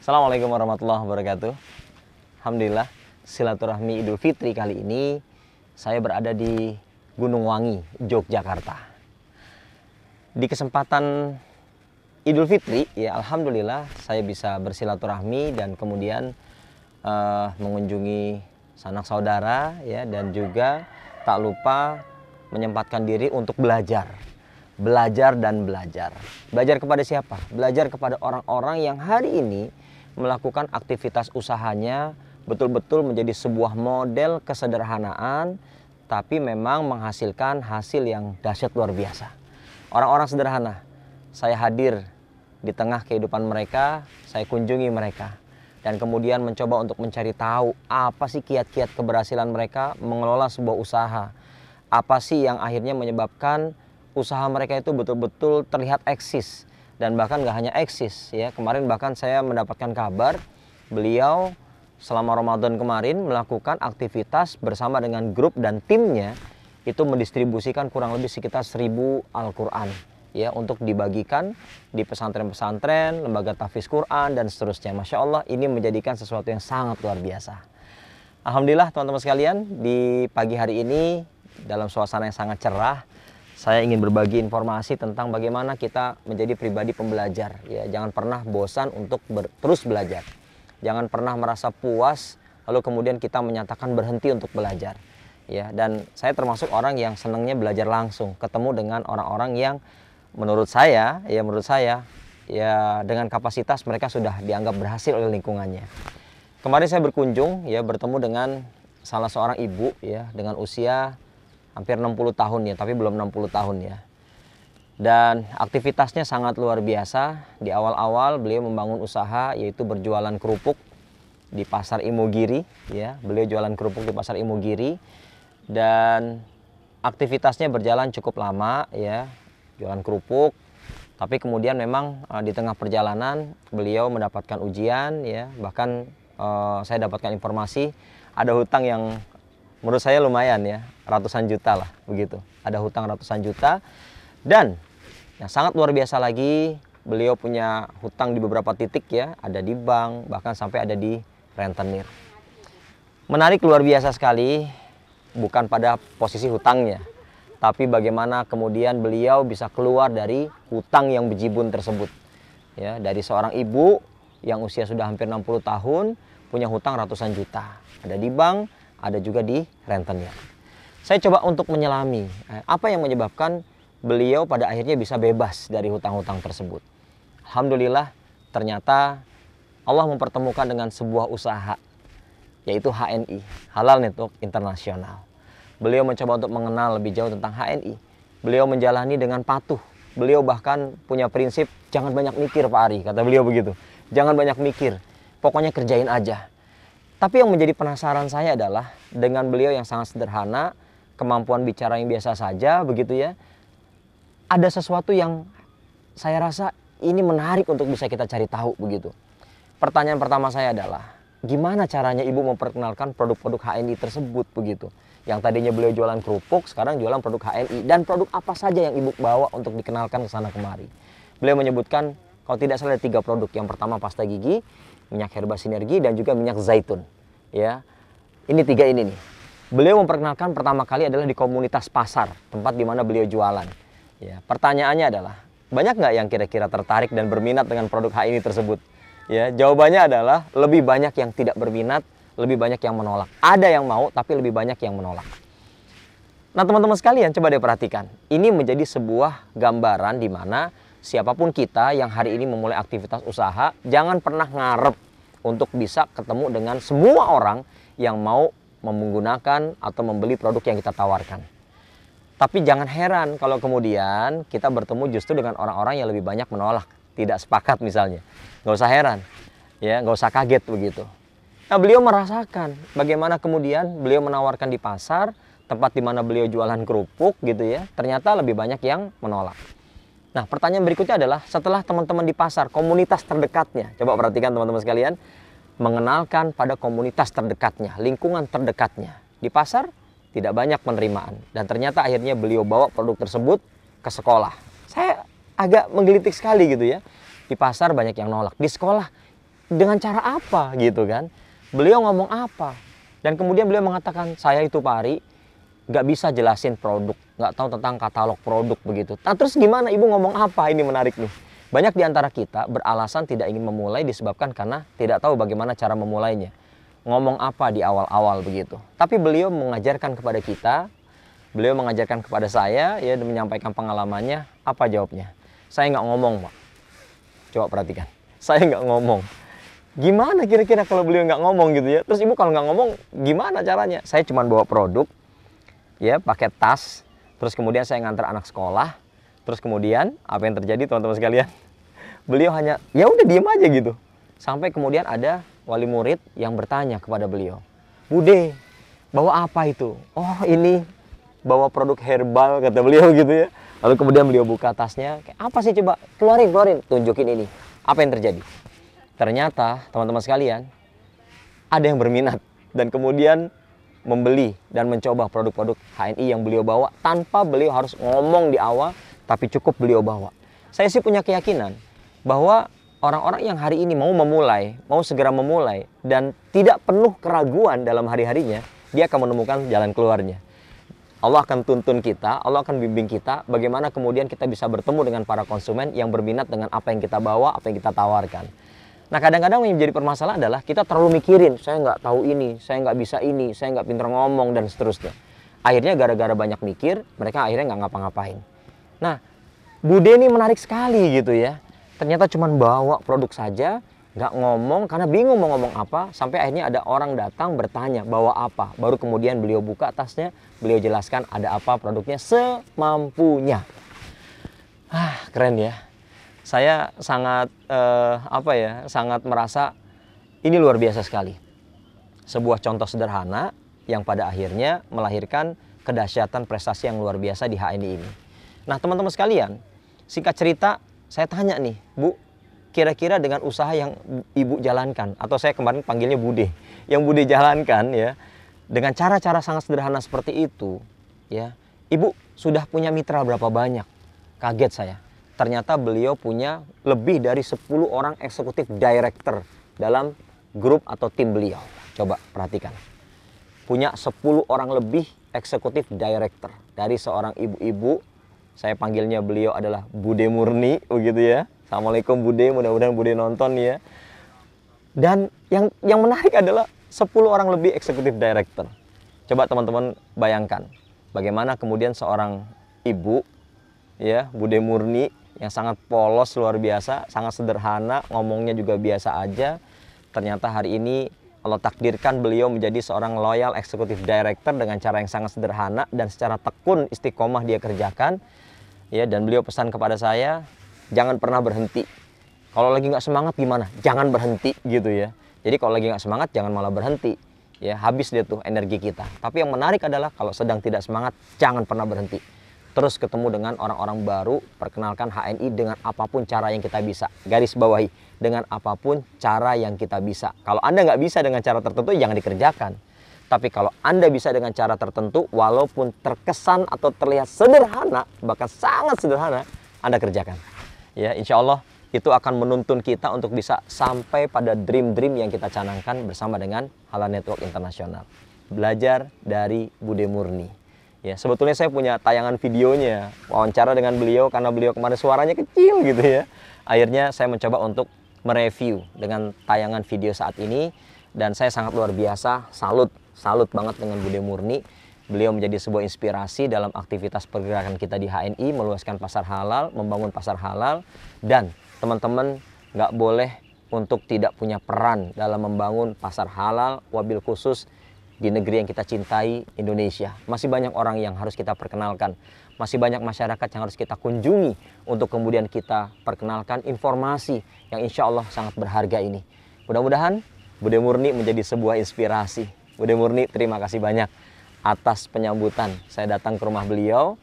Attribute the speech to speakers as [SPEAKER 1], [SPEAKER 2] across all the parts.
[SPEAKER 1] Assalamualaikum warahmatullahi wabarakatuh. Alhamdulillah, silaturahmi Idul Fitri kali ini saya berada di Gunung Wangi, Yogyakarta. Di kesempatan Idul Fitri, ya alhamdulillah saya bisa bersilaturahmi dan kemudian mengunjungi sanak saudara, ya, dan juga tak lupa menyempatkan diri untuk belajar. Belajar dan belajar. Belajar kepada siapa? Belajar kepada orang-orang yang hari ini melakukan aktivitas usahanya betul-betul menjadi sebuah model kesederhanaan, tapi memang menghasilkan hasil yang dahsyat luar biasa. Orang-orang sederhana, saya hadir di tengah kehidupan mereka, saya kunjungi mereka, dan kemudian mencoba untuk mencari tahu apa sih kiat-kiat keberhasilan mereka mengelola sebuah usaha. Apa sih yang akhirnya menyebabkan usaha mereka itu betul-betul terlihat eksis, dan bahkan gak hanya eksis, ya. Kemarin bahkan saya mendapatkan kabar beliau selama Ramadan kemarin melakukan aktivitas bersama dengan grup dan timnya, itu mendistribusikan kurang lebih sekitar 1000 Al-Quran, ya, untuk dibagikan di pesantren-pesantren, lembaga tahfiz Quran dan seterusnya. Masya Allah, ini menjadikan sesuatu yang sangat luar biasa. Alhamdulillah teman-teman sekalian, di pagi hari ini dalam suasana yang sangat cerah, saya ingin berbagi informasi tentang bagaimana kita menjadi pribadi pembelajar. Ya, jangan pernah bosan untuk terus belajar. Jangan pernah merasa puas lalu kemudian kita menyatakan berhenti untuk belajar. Ya, dan saya termasuk orang yang senangnya belajar langsung, ketemu dengan orang-orang yang menurut saya ya dengan kapasitas mereka sudah dianggap berhasil oleh lingkungannya. Kemarin saya berkunjung, ya, bertemu dengan salah seorang ibu, ya, dengan usia hampir 60 tahun, ya, tapi belum 60 tahun, ya. Dan aktivitasnya sangat luar biasa. Di awal-awal beliau membangun usaha, yaitu berjualan kerupuk di Pasar Imogiri, ya. Beliau jualan kerupuk di Pasar Imogiri dan aktivitasnya berjalan cukup lama, ya, jualan kerupuk. Tapi kemudian memang di tengah perjalanan beliau mendapatkan ujian, ya. Bahkan saya dapatkan informasi ada hutang yang menurut saya lumayan, ya, ratusan juta lah begitu. Ada hutang ratusan juta, dan yang sangat luar biasa lagi, beliau punya hutang di beberapa titik, ya, ada di bank, bahkan sampai ada di rentenir. Menarik luar biasa sekali, bukan pada posisi hutangnya, tapi bagaimana kemudian beliau bisa keluar dari hutang yang bejibun tersebut, ya, dari seorang ibu yang usia sudah hampir 60 tahun punya hutang ratusan juta, ada di bank, ada juga di rentenir. Saya coba untuk menyelami apa yang menyebabkan beliau pada akhirnya bisa bebas dari hutang-hutang tersebut. Alhamdulillah, ternyata Allah mempertemukan dengan sebuah usaha, yaitu HNI, Halal Network Internasional. Beliau mencoba untuk mengenal lebih jauh tentang HNI. Beliau menjalani dengan patuh. Beliau bahkan punya prinsip, jangan banyak mikir Pak Ari, kata beliau begitu. Jangan banyak mikir, pokoknya kerjain aja. Tapi yang menjadi penasaran saya adalah dengan beliau yang sangat sederhana, kemampuan bicara yang biasa saja begitu, ya. Ada sesuatu yang saya rasa ini menarik untuk bisa kita cari tahu begitu. Pertanyaan pertama saya adalah, gimana caranya ibu memperkenalkan produk-produk HNI tersebut begitu? Yang tadinya beliau jualan kerupuk, sekarang jualan produk HNI. Dan produk apa saja yang ibu bawa untuk dikenalkan ke sana kemari? Beliau menyebutkan, kalau tidak salah ada 3 produk. Yang pertama pasta gigi, minyak herba sinergi, dan juga minyak zaitun. Ya, ini 3 ini nih. Beliau memperkenalkan pertama kali adalah di komunitas pasar, tempat di mana beliau jualan. Ya, pertanyaannya adalah, banyak nggak yang kira-kira tertarik dan berminat dengan produk HNI tersebut? Ya, jawabannya adalah lebih banyak yang tidak berminat, lebih banyak yang menolak. Ada yang mau, tapi lebih banyak yang menolak. Nah, teman-teman sekalian, coba deh perhatikan. Ini menjadi sebuah gambaran di mana siapapun kita yang hari ini memulai aktivitas usaha, jangan pernah ngarep untuk bisa ketemu dengan semua orang yang mau menggunakan atau membeli produk yang kita tawarkan. Tapi jangan heran kalau kemudian kita bertemu justru dengan orang-orang yang lebih banyak menolak, tidak sepakat misalnya. Nggak usah heran, ya, nggak usah kaget begitu. Nah, beliau merasakan bagaimana kemudian beliau menawarkan di pasar, tempat di mana beliau jualan kerupuk gitu, ya, ternyata lebih banyak yang menolak. Nah, pertanyaan berikutnya adalah, setelah teman-teman di pasar, komunitas terdekatnya, coba perhatikan teman-teman sekalian, mengenalkan pada komunitas terdekatnya, lingkungan terdekatnya. Di pasar tidak banyak penerimaan, dan ternyata akhirnya beliau bawa produk tersebut ke sekolah. Saya agak menggelitik sekali gitu, ya. Di pasar banyak yang nolak, di sekolah dengan cara apa gitu kan? Beliau ngomong apa? Dan kemudian beliau mengatakan, saya itu Pak Ari nggak bisa jelasin produk, nggak tahu tentang katalog produk begitu. Nah, terus gimana Ibu ngomong apa? Ini menarik nih. Banyak di antara kita beralasan tidak ingin memulai disebabkan karena tidak tahu bagaimana cara memulainya. Ngomong apa di awal-awal begitu. Tapi beliau mengajarkan kepada kita, beliau mengajarkan kepada saya, ya, dan menyampaikan pengalamannya. Apa jawabnya? Saya nggak ngomong, Pak. Coba perhatikan. Saya nggak ngomong. Gimana kira-kira kalau beliau nggak ngomong gitu ya? Terus Ibu kalau nggak ngomong, gimana caranya? Saya cuma bawa produk, ya, pakai tas, terus kemudian saya ngantar anak sekolah, terus kemudian apa yang terjadi teman-teman sekalian? Beliau hanya, ya udah diem aja gitu. Sampai kemudian ada wali murid yang bertanya kepada beliau, Bude, bawa apa itu? Oh ini bawa produk herbal, kata beliau gitu ya. Lalu kemudian beliau buka tasnya, kayak apa sih, coba keluarin, tunjukin ini. Apa yang terjadi? Ternyata teman-teman sekalian, ada yang berminat dan kemudian membeli dan mencoba produk-produk HNI yang beliau bawa tanpa beliau harus ngomong di awal, tapi cukup beliau bawa. Saya sih punya keyakinan bahwa orang-orang yang hari ini mau memulai, mau segera memulai dan tidak penuh keraguan dalam hari-harinya, dia akan menemukan jalan keluarnya. Allah akan tuntun kita, Allah akan bimbing kita bagaimana kemudian kita bisa bertemu dengan para konsumen yang berminat dengan apa yang kita bawa, apa yang kita tawarkan. Nah, kadang-kadang yang menjadi permasalahan adalah kita terlalu mikirin, saya nggak tahu ini, saya nggak bisa ini, saya nggak pintar ngomong, dan seterusnya. Akhirnya gara-gara banyak mikir, mereka akhirnya nggak ngapa-ngapain. Nah, Bude ini menarik sekali gitu ya. Ternyata cuma bawa produk saja, nggak ngomong karena bingung mau ngomong apa, sampai akhirnya ada orang datang bertanya, bawa apa? Baru kemudian beliau buka tasnya, beliau jelaskan ada apa produknya semampunya. Keren ya. Saya sangat sangat merasa ini luar biasa sekali. Sebuah contoh sederhana yang pada akhirnya melahirkan kedahsyatan prestasi yang luar biasa di HNI ini. Nah, teman-teman sekalian, singkat cerita, saya tanya nih, Bu, kira-kira dengan usaha yang Ibu jalankan, atau saya kemarin panggilnya Bude, yang Bude jalankan ya, dengan cara-cara sangat sederhana seperti itu, ya, Ibu sudah punya mitra berapa banyak? Kaget saya. Ternyata beliau punya lebih dari 10 orang eksekutif director dalam grup atau tim beliau. Coba perhatikan. Punya 10 orang lebih eksekutif director dari seorang ibu-ibu. Saya panggilnya beliau adalah Bude Murni, begitu ya. Assalamualaikum Bude, mudah-mudahan Bude nonton ya. Dan yang menarik adalah 10 orang lebih eksekutif director. Coba teman-teman bayangkan bagaimana kemudian seorang ibu, ya, Bude Murni, yang sangat polos luar biasa, sangat sederhana, ngomongnya juga biasa aja. Ternyata hari ini Allah takdirkan beliau menjadi seorang loyal executive director dengan cara yang sangat sederhana dan secara tekun istiqomah dia kerjakan. Ya, dan beliau pesan kepada saya, jangan pernah berhenti. Kalau lagi nggak semangat gimana? Jangan berhenti gitu ya. Jadi kalau lagi nggak semangat jangan malah berhenti. Ya, habis dia tuh energi kita. Tapi yang menarik adalah kalau sedang tidak semangat jangan pernah berhenti. Terus ketemu dengan orang-orang baru, perkenalkan HNI dengan apapun cara yang kita bisa. Garis bawahi, dengan apapun cara yang kita bisa. Kalau Anda nggak bisa dengan cara tertentu, jangan dikerjakan. Tapi kalau Anda bisa dengan cara tertentu, walaupun terkesan atau terlihat sederhana, bahkan sangat sederhana, Anda kerjakan. Ya, insya Allah itu akan menuntun kita untuk bisa sampai pada dream-dream yang kita canangkan bersama dengan Halal Network Internasional. Belajar dari Bude Murni. Ya, sebetulnya saya punya tayangan videonya, wawancara dengan beliau karena beliau kemarin suaranya kecil gitu ya. Akhirnya saya mencoba untuk mereview dengan tayangan video saat ini dan saya sangat luar biasa, salut banget dengan Bude Murni. Beliau menjadi sebuah inspirasi dalam aktivitas pergerakan kita di HNI, meluaskan pasar halal, membangun pasar halal, dan teman-teman nggak boleh untuk tidak punya peran dalam membangun pasar halal, wabil khusus di negeri yang kita cintai, Indonesia. Masih banyak orang yang harus kita perkenalkan. Masih banyak masyarakat yang harus kita kunjungi untuk kemudian kita perkenalkan informasi yang insya Allah sangat berharga ini. Mudah-mudahan Bude Murni menjadi sebuah inspirasi. Bude Murni, terima kasih banyak atas penyambutan. Saya datang ke rumah beliau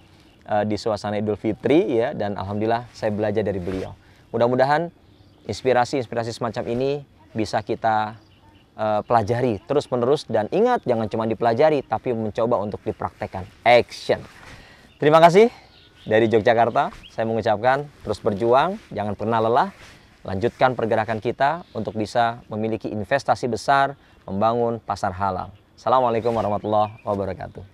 [SPEAKER 1] di suasana Idul Fitri ya, dan alhamdulillah saya belajar dari beliau. Mudah-mudahan inspirasi-inspirasi semacam ini bisa kita pelajari terus-menerus, dan ingat, jangan cuma dipelajari tapi mencoba untuk dipraktekkan. Action. Terima kasih dari Yogyakarta. Saya mengucapkan terus berjuang, jangan pernah lelah, lanjutkan pergerakan kita untuk bisa memiliki investasi besar, membangun pasar halal. Assalamualaikum warahmatullahi wabarakatuh.